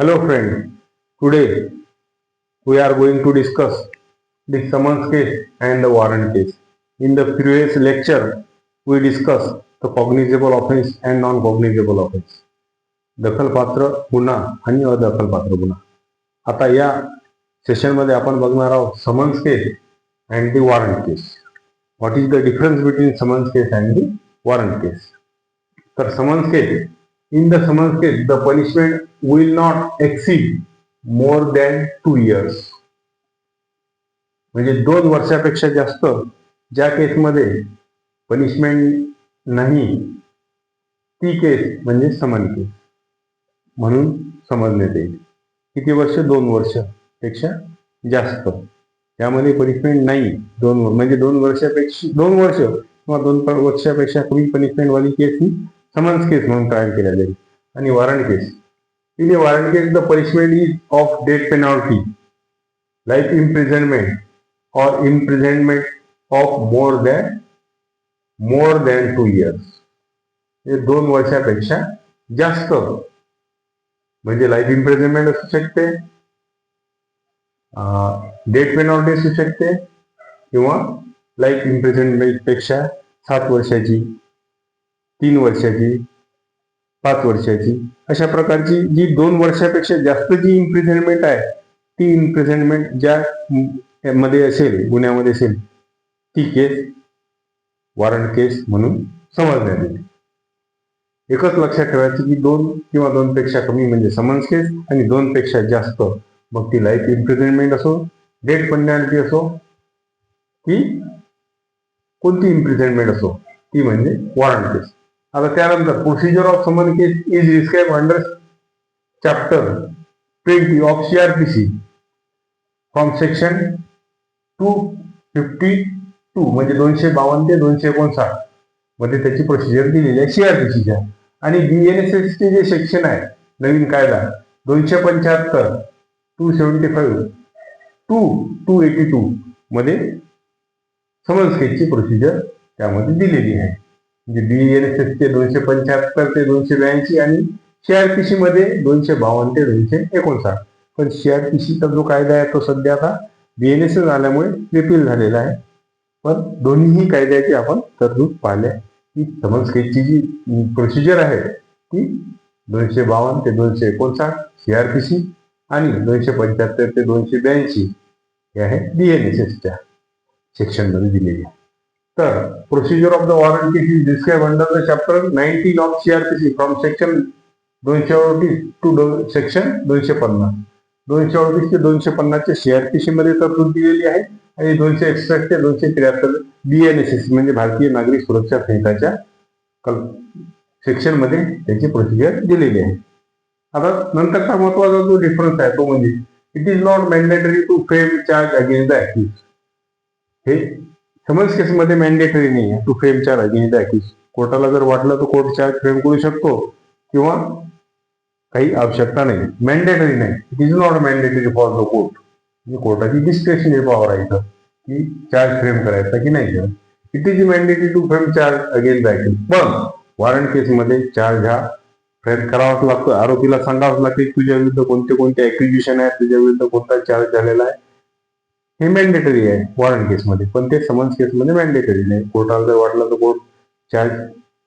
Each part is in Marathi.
Hello friend, today we are going to discuss the summons case and the warrant case. In the previous lecture, we discussed the cognizable offense and non-cognizable offense. दखलपात्र गुन्हा आणि अदखलपात्र गुन्हा. आता या सेशनमध्ये आपण बघणार आहोत summons case and the warrant case. What is the difference between summons case and the warrant case. तर summons case, in the summons case, the punishment will not exceed more than 2 years. म्हणजे 2 वर्षापेक्षा जास्त ज्या केसमध्ये पनिशमेंट नाही ती केस म्हणजे समन केस म्हणून समजण्यात येईल. किती वर्ष? 2 वर्षापेक्षा जास्त. त्यामध्ये पनिशमेंट नाही, 2 म्हणजे 2 वर्षापेक्षा 2 वर्ष किंवा 2 वर्षापेक्षा कमी पनिशमेंट वाली केस ही समन्स केस म्हणून ट्रायल केल्या जाईल. आणि warrant case, in a warrant case the punishment is of death penalty, life imprisonment और imprisonment of more than 2 years. हे 2 वर्षापेक्षा जास्त म्हणजे लाईफ इम्प्रिझनमेंट असू शकते, डेथ पेनल्टी असू शकते किंवा लाईफ इम्प्रिझनमेंट पेक्षा 7 वर्षाची, 3 वर्षाची, 5 वर्षाची, अशा प्रकारची जी 2 वर्षापेक्षा जास्त जी इम्प्रिझनमेंट आहे ती इम्प्रिझनमेंट ज्या मध्ये असेल, गुन्ह्यामध्ये असेल, ती केस वॉरंट केस म्हणून समजण्यात येते. एकच लक्षात ठेवायचं की 2 किंवा 2 पेक्षा कमी म्हणजे समन्स केस आणि 2 पेक्षा जास्त, मग ती लाईफ इम्प्रिझनमेंट असो, डेथ पेनल्टी असो की कोणती इम्प्रिझनमेंट असो, ती म्हणजे वॉरंट केस. आता त्यानंतर प्रोसिजर ऑफ समन केस is described under chapter 20 of CRPC from section 252 म्हणजे 252 ते 259 मध्ये त्याची प्रोसिजर दिलेली आहे CRPCच्या. आणि BNSS चे जे सेक्शन आहे नवीन कायदा 275, 275 टू 282 मध्ये समन्स केसची प्रोसिजर त्यामध्ये दिलेली आहे. म्हणजे BNSS चे 275 ते 282 आणि CRPC मध्ये 252 ते 259. पण CRPCचा जो कायदा आहे तो सध्या आता BNSS आल्यामुळे रिपील झालेला आहे. पण दोन्ही कायद्याची आपण तरतूद पाहिल्या की समन्स केसची जी प्रोसिजर आहे ती 252 ते 259 CRPC आणि 275 ते 282 हे आहे BNSSच्या सेक्शन मध्ये दिलेली आहे. तर procedure of the warrant case is described under the chapter 19 of CRPC from section 238 to section 250. 238 ते 250 च्या CRPC मध्ये तरतूद दिलेली आहे आणि 261 ते 273 BNSS म्हणजे भारतीय नागरिक सुरक्षा संहिताच्या सेक्शन मध्ये त्याची प्रोसिजर दिलेली आहे. आता नंतरचा महत्वाचा जो डिफरन्स आहे तो म्हणजे it is not mandatory to frame charge against the accuse. हे समन्स केस मध्ये मॅन्डेटरी नाही आहे to frame charge against the accuse. कोर्टाला जर वाटलं तर कोर्ट चार्ज फ्रेम करू शकतो किंवा काही आवश्यकता नाही, मॅन्डेटरी नाही. It is not mandatory for the court. म्हणजे कोर्टाची डिस्क्रेशनरी पॉवर आहे इथं की चार्ज फ्रेम करायचा की नाही करायचा. It is mandatory to frame charge against the accuse. पण वॉरंट केसमध्ये चार्ज हा फ्रेम करावाच लागतो. आरोपीला सांगावंच लागते तुझ्या विरुद्ध कोणते कोणते अक्युजिशन आहे, तुझ्या विरुद्ध कोणता चार्ज झालेला आहे, हे मॅन्डेटरी आहे वॉरंट केसमध्ये. पण ते समन्स केसमध्ये मॅन्डेटरी नाही. कोर्टाला जर वाटलं तर कोर्ट चार्ज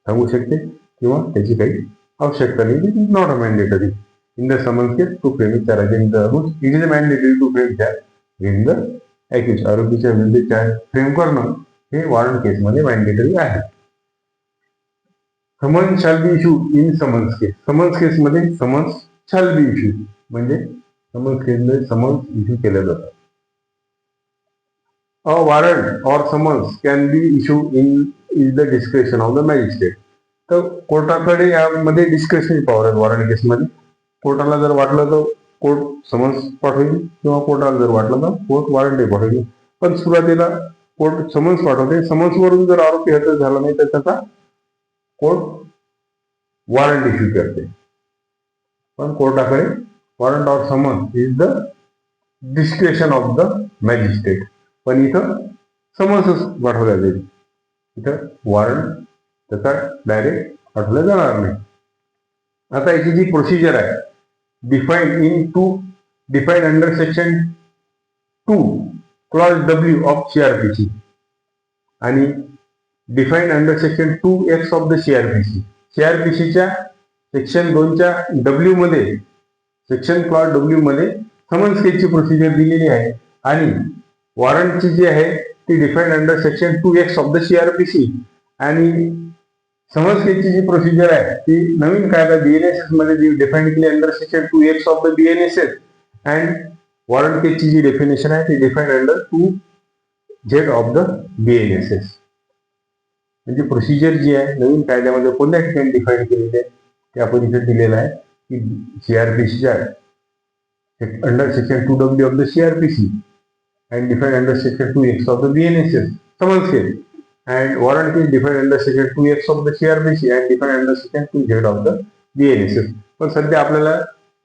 सांगू शकते किंवा त्याची काही आवश्यकता नाही. It is not a mandatory in the summons case to frame charge against the accuse. It is mandatory to frame charge against the accuse. आरोपीच्या विरुद्ध चार्ज फ्रेम करणं हे वॉरंट केसमध्ये मॅन्डेटरी आहे. Summons shall be issue in summons case. Summons केसमध्ये समन्स शॅल बी इश्यू म्हणजे समन्स केसमध्ये समन्स इश्यू केलं जातं. A warrant or summons can be issued in the discretion of the magistrate. तर कोर्टाकडे यामध्ये डिस्क्रेशनरी पॉवर आहे वॉरंट केसमध्ये. कोर्टाला जर वाटलं तर कोर्ट समन्स पाठवेल किंवा कोर्टाला जर वाटलं तर कोर्ट वॉरंटही पाठवेल. पण सुरुवातीला कोर्ट समन्स पाठवते. समन्स वरून जर आरोपी हजर झाला नाही तर त्याचा कोर्ट वॉरंट इश्यू करते. पण कोर्टाकडे warrant or summons is the discretion of the magistrate. पण इथं समन्सच पाठवल्या जाईल. इथं वॉरंट त्याचा डायरेक्ट पाठवलं जाणार नाही. आता याची जी प्रोसिजर आहे defined under section 2 clause W of CRPC आणि define under section 2X of the CRPC. CRPCच्या सेक्शन 2च्या W मध्ये सेक्शन क्लॉज W मध्ये समन्स केसची प्रोसिजर दिलेली आहे आणि वॉरंटची जी आहे ती define under section 2X of the CRPC आणि समन्स केसची जी प्रोसिजर आहे ती नवीन कायदा BNSS मध्ये जी डिफाईन केली under section 2X of the BNSS and warrant केसची जी डेफिनेशन आहे ती define under 2Z of the BNSS. म्हणजे प्रोसिजर जी आहे नवीन कायद्यामध्ये कोणत्या ठिकाणी डिफाईन केलेली आहे ते आपण इथे दिलेलं आहे की CRPCच्या under section 2W of the CRPC and defined under section 2X of the BNSS summons case and warrant is defined under section 2X of the CRPC and defined under section 2Z of the BNSS. पण सध्या आपल्याला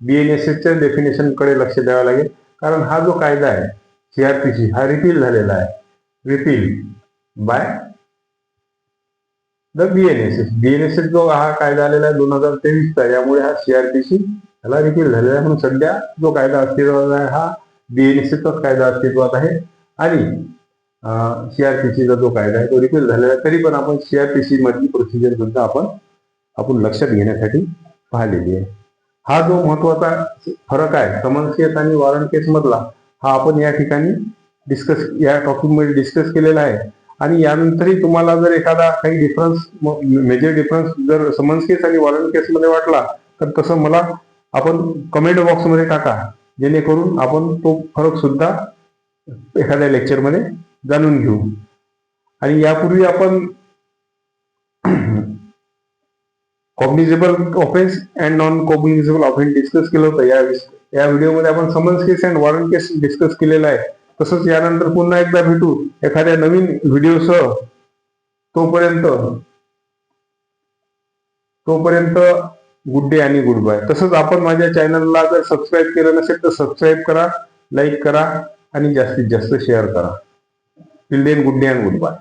BNSS च्या डेफिनेशन कडे लक्ष द्यावं लागेल कारण हा जो कायदा आहे CRPC हा रिपील झालेला आहे, रिपील बाय द BNSS जो हा कायदा आलेला आहे 2023 चा, यामुळे हा CRPC याला रिपील झालेला आहे. म्हणून सध्या जो कायदा अस्तित्वात आहे हा BNSS चा कायदा अस्तित्वात आहे आणि CRPCचा जो कायदा आहे तो रिपील झालेला आहे. तरी पण आपण CRPC मधली प्रोसिजर सुद्धा आपण लक्षात घेण्यासाठी पाहिलेली आहे. हा जो महत्वाचा फरक आहे समन्स केस आणि वॉरंट केस मधला हा आपण या ठिकाणी या टॉपिक मध्ये डिस्कस केलेला आहे आणि यानंतरही तुम्हाला जर एखादा काही डिफरन्स मेजर डिफरन्स जर समन्स केस आणि वॉरंट केस मध्ये वाटला तर तसं मला आपण कमेंट बॉक्स मध्ये टाका जेणेकरून आपण तो फरक सुद्धा एखाद्या लेक्चर मध्ये जाणून घेऊ. आणि यापूर्वी आपण cognizable offence and non cognizable offence discuss केलं होतं. या व्हिडिओमध्ये आपण summons case and warrant case discuss केलेला आहे. तसंच यानंतर पुन्हा एकदा भेटू एखाद्या नवीन व्हिडिओसह. तोपर्यंत गुड डे आणि गुड बाय. तसंच आपण माझ्या चॅनलला जर सबस्क्राईब केलं नसेल तर सबस्क्राईब करा, लाईक करा आणि जास्तीत जास्त शेअर करा. Till then good day and good bye.